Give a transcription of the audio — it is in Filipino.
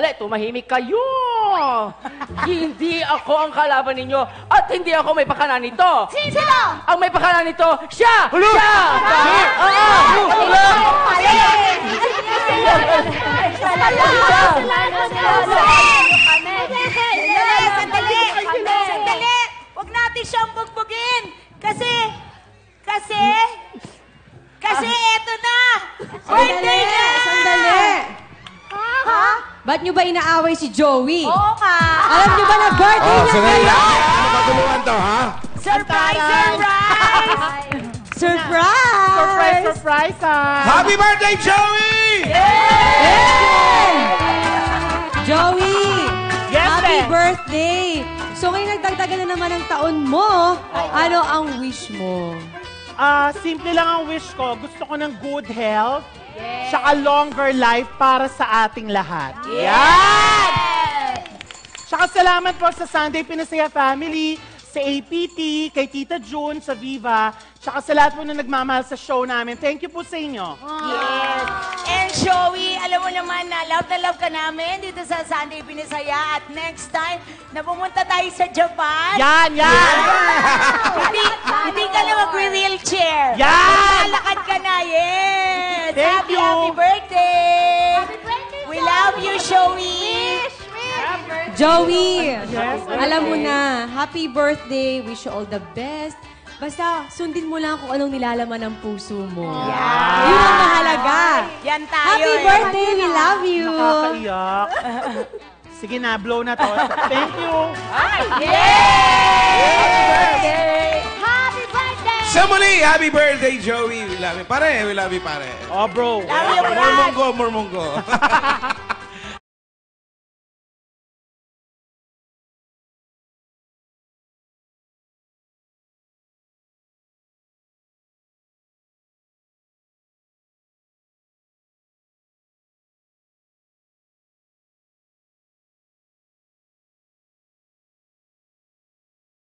sandali, tumahimik kayo. Hindi ako ang kalaban ninyo at hindi ako may pakana nito. Sino? Ang may pakana nito, siya! Hulo! Siya! Sandali! Huwag natin siyang bugbugin. Kasi eto na! Birthday niya! Sandali! Ha? Ba't nyo ba inaaway si Joey? Oo nga! Alam nyo ba na birthday niya sandali. ngayon? Ano maguluhan to, ha? Surprise! Surprise! Surprise! Happy birthday, Joey! Joey! Yes, Happy eh. birthday! So ngayon nagdagdagan na naman ang taon mo. Ano ang wish mo? Simple lang ang wish ko. Gusto ko ng good health, tsaka longer life para sa ating lahat. Tsaka salamat po sa Sunday Pinasaya Family, sa APT, kay Tita June, sa Viva, tsaka sa lahat po na nagmamahal sa show namin. Thank you po sa inyo. Yes! And Joey, alam mo naman na love ka namin dito sa Sunday Pinasaya. At next time, na pumunta tayo sa Japan. Yan! Hindi ka na mag-wheelchair. Yan! Lalakad ka na, yes! Thank you. Happy birthday! We love you, Joey! Joey! Alam mo na, happy birthday. Wish you all the best. Basta, sundin mo lang kung anong nilalaman ng puso mo. Yun ang mahalaga. Yan tayo. Happy birthday! We love you! Nakakaiyak. Sige na, blow na to. Thank you. Happy birthday! Sa muli, happy birthday, Joey. We love you, pare. We love you, pare. Oh, bro. Love you, Brad. More monggo.